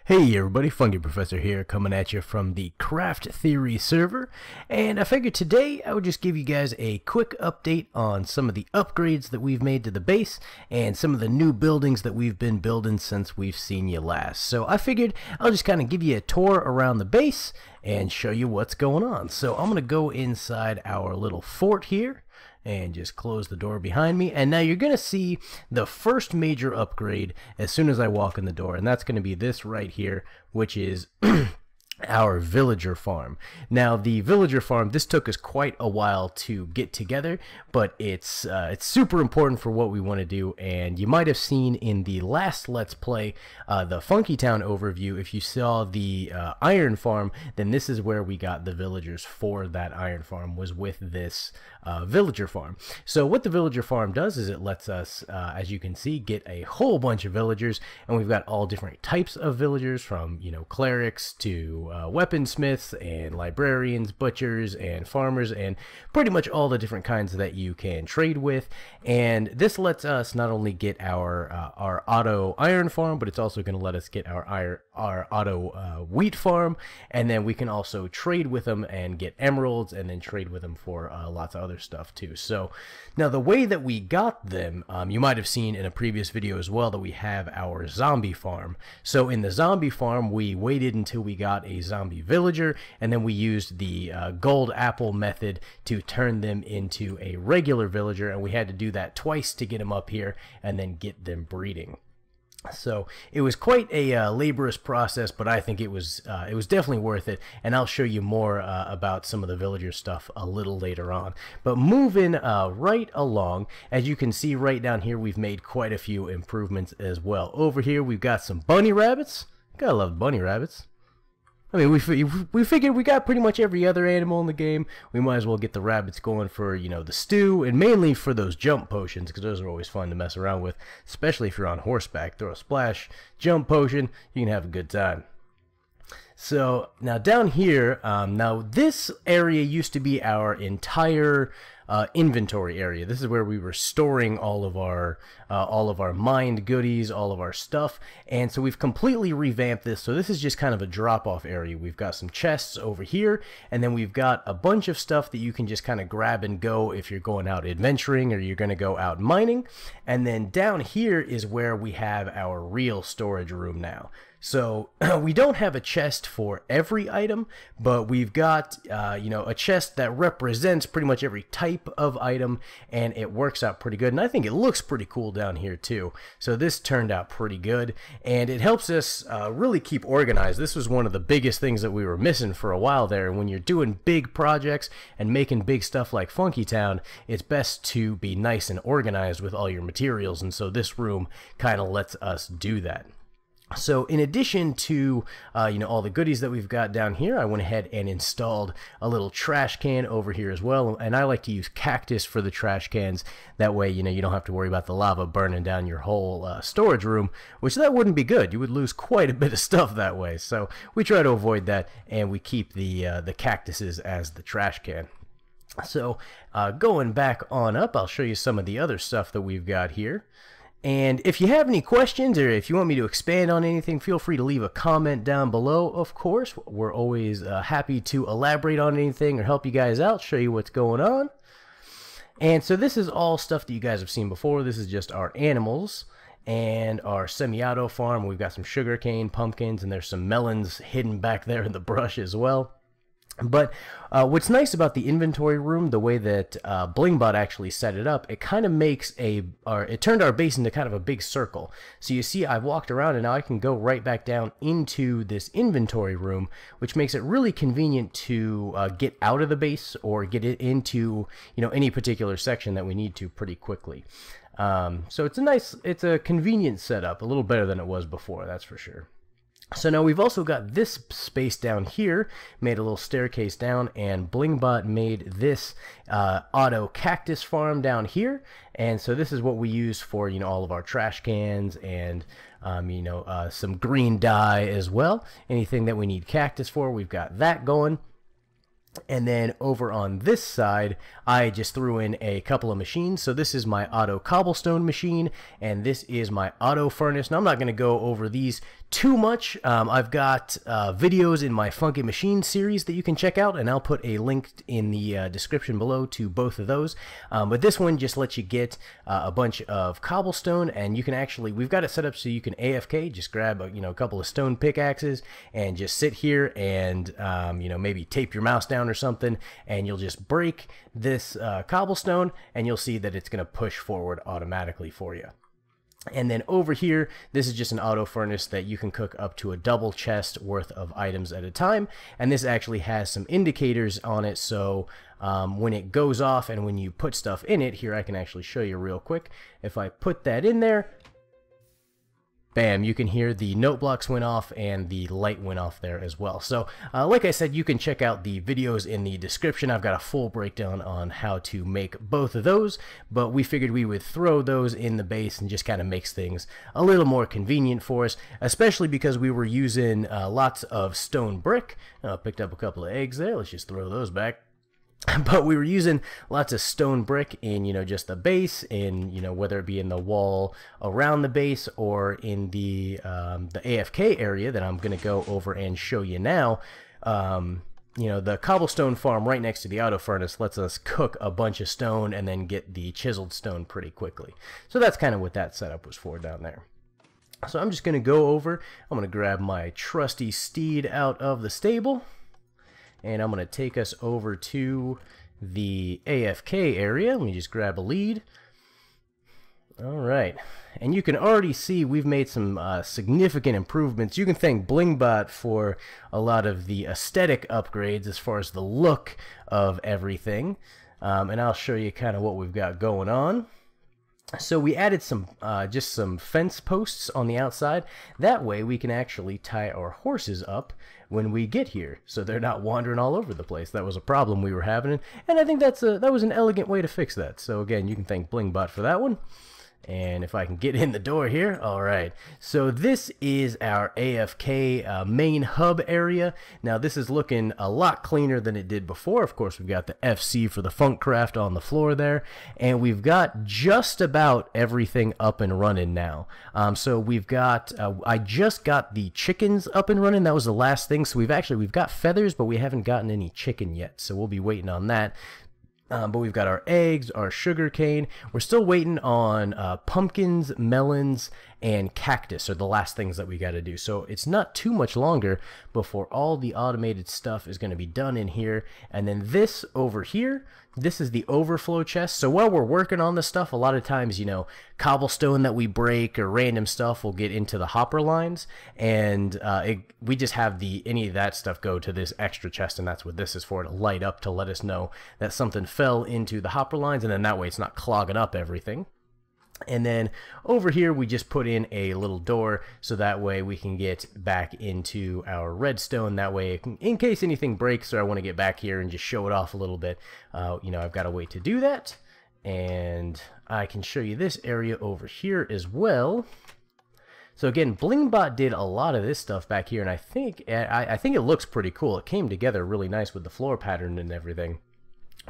Hey everybody, FunkyProfessor here, coming at you from the Craft Theory server, and I figured today I would just give you guys a quick update on some of the upgrades that we've made to the base, and some of the new buildings that we've been building since we've seen you last. So I figured I'll just kind of give you a tour around the base, and show you what's going on. So I'm going to go inside our little fort here, and just close the door behind me, and now you're gonna see the first major upgrade as soon as I walk in the door, and that's gonna be this right here, which is our villager farm. Now the villager farm, this took us quite a while to get together, but it's super important for what we want to do, and you might have seen in the last Let's Play, the FunkyTown overview, if you saw the iron farm, then this is where we got the villagers for that iron farm, was with this villager farm. So what the villager farm does is it lets us, as you can see, get a whole bunch of villagers, and we've got all different types of villagers, from clerics to weaponsmiths and librarians, butchers and farmers, and pretty much all the different kinds that you can trade with. And this lets us not only get our auto iron farm, but it's also going to let us get our auto wheat farm, and then we can also trade with them and get emeralds, and then trade with them for lots of other stuff too. So now the way that we got them, you might have seen in a previous video as well, that we have our zombie farm. So in the zombie farm, we waited until we got a zombie villager, and then we used the gold apple method to turn them into a regular villager, and we had to do that twice to get them up here and then get them breeding. So it was quite a laborious process, but I think it was definitely worth it, and I'll show you more about some of the villager stuff a little later on. But moving right along, as you can see right down here, we've made quite a few improvements as well. Over here we've got some bunny rabbits. Gotta love bunny rabbits. I mean, we figured we got pretty much every other animal in the game. We might as well get the rabbits going for, the stew, and mainly for those jump potions, because those are always fun to mess around with, especially if you're on horseback. Throw a splash, jump potion, you can have a good time. So now down here, now this area used to be our entire inventory area. This is where we were storing all of our mined goodies, all of our stuff, and so we've completely revamped this. So this is just kind of a drop-off area. We've got some chests over here, and then we've got a bunch of stuff that you can just kind of grab and go if you're going out adventuring or you're going to go out mining. And then down here is where we have our real storage room now. So we don't have a chest for every item, but we've got a chest that represents pretty much every type of item, and it works out pretty good, and I think it looks pretty cool down here too. So this turned out pretty good, and it helps us really keep organized. This was one of the biggest things that we were missing for a while there, and when you're doing big projects and making big stuff like FunkyTown, it's best to be nice and organized with all your materials, and so this room kind of lets us do that. So in addition to all the goodies that we've got down here, I went ahead and installed a little trash can over here as well, and I like to use cactus for the trash cans. That way you don't have to worry about the lava burning down your whole storage room, which that wouldn't be good. You would lose quite a bit of stuff that way. So we try to avoid that, and we keep the cactuses as the trash can. So going back on up, I'll show you some of the other stuff that we've got here. And if you have any questions, or if you want me to expand on anything, feel free to leave a comment down below. Of course, we're always happy to elaborate on anything or help you guys out, show you what's going on. And so this is all stuff that you guys have seen before. This is just our animals and our semi-auto farm. We've got some sugarcane, pumpkins, and there's some melons hidden back there in the brush as well. But what's nice about the inventory room, the way that BlingBot actually set it up, it kind of makes it turned our base into kind of a big circle. So you see, I've walked around, and now I can go right back down into this inventory room, which makes it really convenient to get out of the base or get it into any particular section that we need to pretty quickly. So it's a convenient setup, a little better than it was before, that's for sure. So now we've also got this space down here, made a little staircase down, and BlingBot made this auto cactus farm down here, and so this is what we use for all of our trash cans and some green dye as well. Anything that we need cactus for, we've got that going. And then over on this side, I just threw in a couple of machines. So this is my auto cobblestone machine, and this is my auto furnace. Now I'm not going to go over these too much. I've got videos in my Funky Machine series that you can check out, and I'll put a link in the description below to both of those. But this one just lets you get a bunch of cobblestone, and you can actually, we've got it set up so you can AFK, just grab a couple of stone pickaxes and just sit here and maybe tape your mouse down or something, and you'll just break this cobblestone, and you'll see that it's going to push forward automatically for you. And then over here, this is just an auto furnace that you can cook up to a double chest worth of items at a time. And this actually has some indicators on it, so when it goes off and when you put stuff in it, here I can actually show you real quick. If I put that in there, bam, you can hear the note blocks went off and the light went off there as well. So like I said, you can check out the videos in the description. I've got a full breakdown on how to make both of those, but we figured we would throw those in the base and just kind of makes things a little more convenient for us, especially because we were using lots of stone brick. Picked up a couple of eggs there. Let's just throw those back. But we were using lots of stone brick in, just the base, in, whether it be in the wall around the base or in the AFK area that I'm going to go over and show you now. The cobblestone farm right next to the auto furnace lets us cook a bunch of stone and then get the chiseled stone pretty quickly. So that's kind of what that setup was for down there. So I'm just going to go over, I'm going to grab my trusty steed out of the stable. And I'm going to take us over to the AFK area. Let me just grab a lead. Alright, and you can already see we've made some significant improvements. You can thank BlingBot for a lot of the aesthetic upgrades as far as the look of everything. And I'll show you kind of what we've got going on. So we added some just some fence posts on the outside. That way we can actually tie our horses up when we get here, so they're not wandering all over the place. That was a problem we were having, and I think that was an elegant way to fix that. So again, you can thank BlingBot for that one. And if I can get in the door here, alright. So this is our AFK Main Hub area. Now this is looking a lot cleaner than it did before. Of course, we've got the FC for the Funkcraft on the floor there. And we've got just about everything up and running now. So we've got, I just got the chickens up and running. That was the last thing. So we've got feathers, but we haven't gotten any chicken yet. So we'll be waiting on that. But we've got our eggs, our sugar cane. We're still waiting on pumpkins, melons, and cactus are the last things that we got to do. So it's not too much longer before all the automated stuff is going to be done in here. And then this over here, this is the overflow chest. So while we're working on this stuff, a lot of times, cobblestone that we break or random stuff will get into the hopper lines, and we just have any of that stuff go to this extra chest, and that's what this is for, to light up to let us know that something fell into the hopper lines, and then that way it's not clogging up everything. And then over here we just put in a little door so that way we can get back into our redstone. That way, in case anything breaks or I want to get back here and just show it off a little bit, I've got a way to do that. And I can show you this area over here as well. So again, BlingBot did a lot of this stuff back here, and I think it looks pretty cool. It came together really nice with the floor pattern and everything.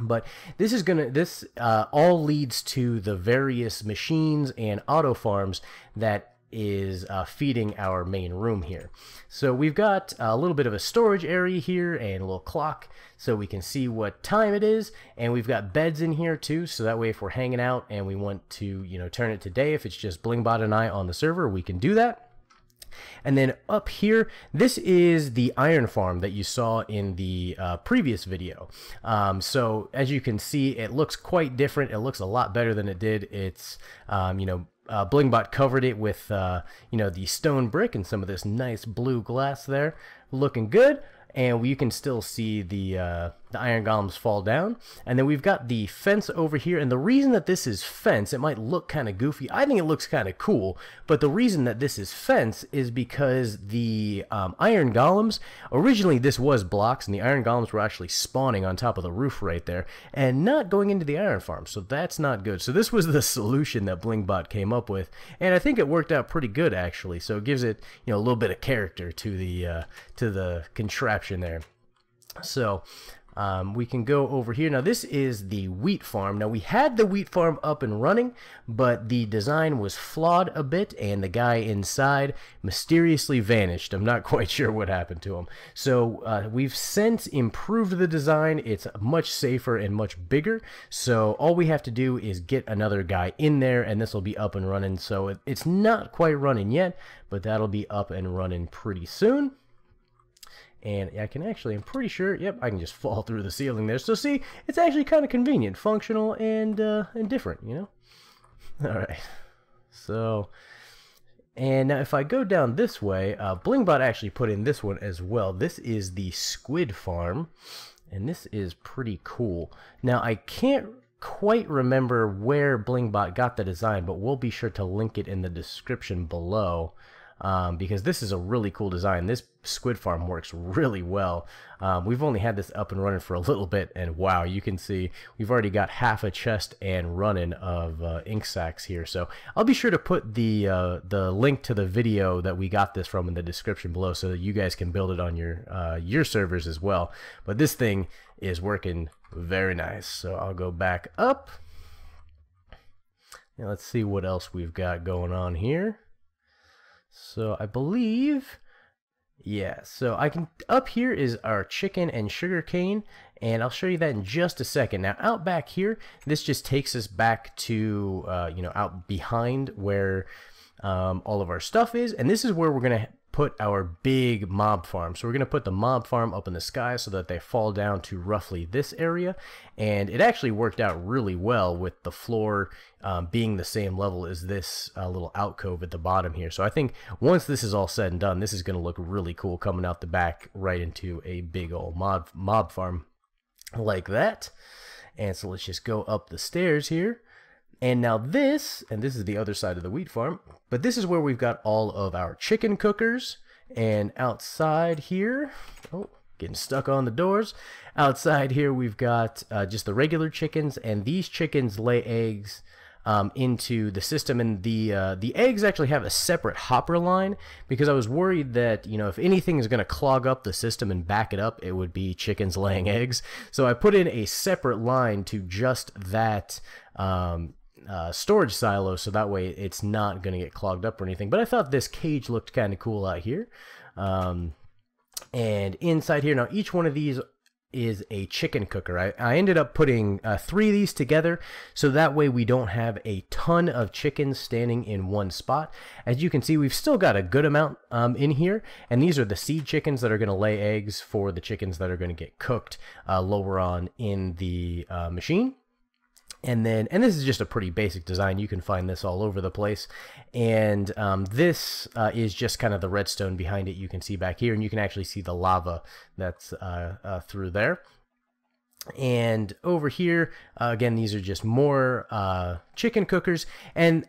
But this all leads to the various machines and auto farms that is feeding our main room here. So we've got a little bit of a storage area here and a little clock so we can see what time it is, and we've got beds in here too, so that way if we're hanging out and we want to turn it to day, if it's just BlingBot and I on the server, we can do that. And then up here, this is the iron farm that you saw in the previous video. So as you can see, it looks quite different. It looks a lot better than it did. It's BlingBot covered it with the stone brick and some of this nice blue glass there, looking good. And you can still see the iron golems fall down. And then we've got the fence over here. And the reason that this is fence, it might look kind of goofy. I think it looks kind of cool. But the reason that this is fence is because the iron golems, originally this was blocks, and the iron golems were actually spawning on top of the roof right there and not going into the iron farm. So that's not good. So this was the solution that BlingBot came up with. And I think it worked out pretty good, actually. So it gives it a little bit of character to the contraption there. So we can go over here. Now this is the wheat farm. Now we had the wheat farm up and running, but the design was flawed a bit and the guy inside mysteriously vanished. I'm not quite sure what happened to him. So we've since improved the design. It's much safer and much bigger. So all we have to do is get another guy in there and this will be up and running. So it's not quite running yet, but that'll be up and running pretty soon. And I can actually, I'm pretty sure, yep, I can just fall through the ceiling there. So see, it's actually kind of convenient, functional, and different, you know? All right. So, and now if I go down this way, Blingbot actually put in this one as well. This is the Squid Farm, and this is pretty cool. Now, I can't quite remember where Blingbot got the design, but we'll be sure to link it in the description below. Because this is a really cool design. This Squid Farm works really well. We've only had this up and running for a little bit, and wow, you can see we've already got half a chest and running of ink sacks here. So I'll be sure to put the link to the video that we got this from in the description below, so that you guys can build it on your servers as well. But this thing is working very nice. So I'll go back up. Now let's see what else we've got going on here. So I believe, yeah, so I can, up here is our chicken and sugar cane, and I'll show you that in just a second. Now out back here, this just takes us back to, you know, out behind where all of our stuff is, and this is where we're going to put our big mob farm. So we're going to put the mob farm up in the sky so that they fall down to roughly this area, and it actually worked out really well with the floor being the same level as this little alcove at the bottom here. So I think once this is all said and done, this is going to look really cool coming out the back right into a big old mob farm like that. And so let's just go up the stairs here. And now this is the other side of the wheat farm, but this is where we've got all of our chicken cookers. And outside here, oh, getting stuck on the doors. Outside here we've got just the regular chickens, and these chickens lay eggs into the system, and the eggs actually have a separate hopper line, because I was worried that, you know, if anything is going to clog up the system and back it up, it would be chickens laying eggs. So I put in a separate line to just that storage silo, so that way it's not going to get clogged up or anything. But I thought this cage looked kind of cool out here. And inside here, now each one of these is a chicken cooker. I ended up putting 3 of these together, so that way we don't have a ton of chickens standing in one spot. As you can see, we've still got a good amount in here, and these are the seed chickens that are going to lay eggs for the chickens that are going to get cooked lower on in the machine. And this is just a pretty basic design. You can find this all over the place. And this is just kind of the redstone behind it. You can see back here, and you can actually see the lava that's through there. And over here, again, these are just more chicken cookers. And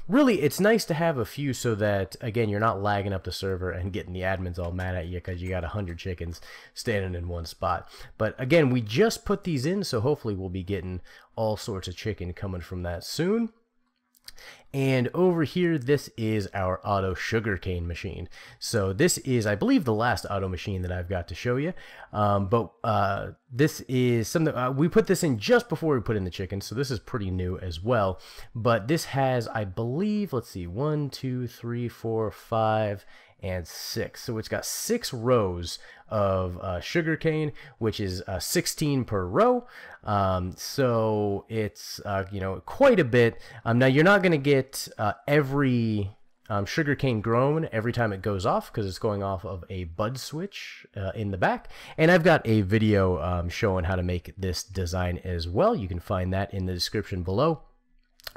really, it's nice to have a few so that, again, you're not lagging up the server and getting the admins all mad at you because you got 100 chickens standing in one spot. But again, we just put these in, so hopefully we'll be getting all sorts of chicken coming from that soon. And over here, this is our auto sugarcane machine. So this is, I believe, the last auto machine that I've got to show you. This is something, we put this in just before we put in the chicken, so this is pretty new as well. But this has, I believe, let's see, 1, 2, 3, 4, 5, and 6. So it's got 6 rows of sugarcane, which is 16 per row. So it's you know, quite a bit. Now you're not going to get every sugarcane grown every time it goes off, because it's going off of a bud switch in the back. And I've got a video showing how to make this design as well. You can find that in the description below.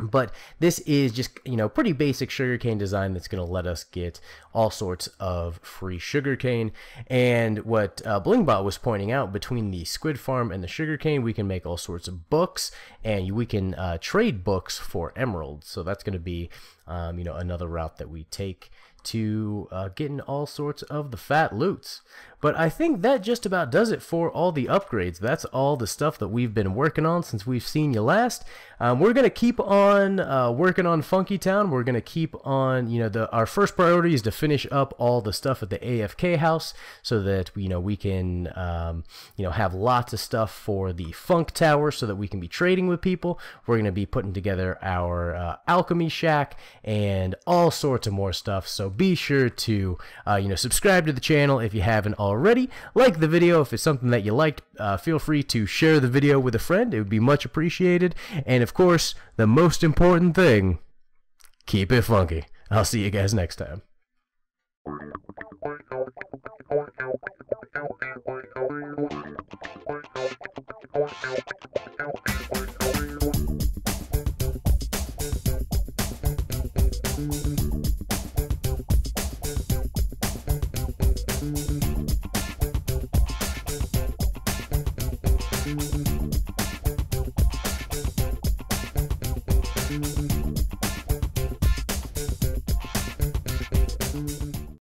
But this is just, you know, pretty basic sugarcane design that's going to let us get all sorts of free sugarcane. And what Blingbot was pointing out, between the Squid Farm and the sugarcane, we can make all sorts of books, and we can trade books for emeralds. So that's going to be, you know, another route that we take to getting all sorts of the fat loots. But I think that just about does it for all the upgrades. That's all the stuff that we've been working on since we've seen you last. We're going to keep on working on FunkyTown. We're going to keep on, our first priority is to finish up all the stuff at the AFK house so that, we can, have lots of stuff for the Funk Tower so that we can be trading with people. We're going to be putting together our alchemy shack and all sorts of more stuff. So be sure to, subscribe to the channel if you haven't already. Like the video if it's something that you liked. Feel free to share the video with a friend. It would be much appreciated. And of course, the most important thing, keep it funky. I'll see you guys next time.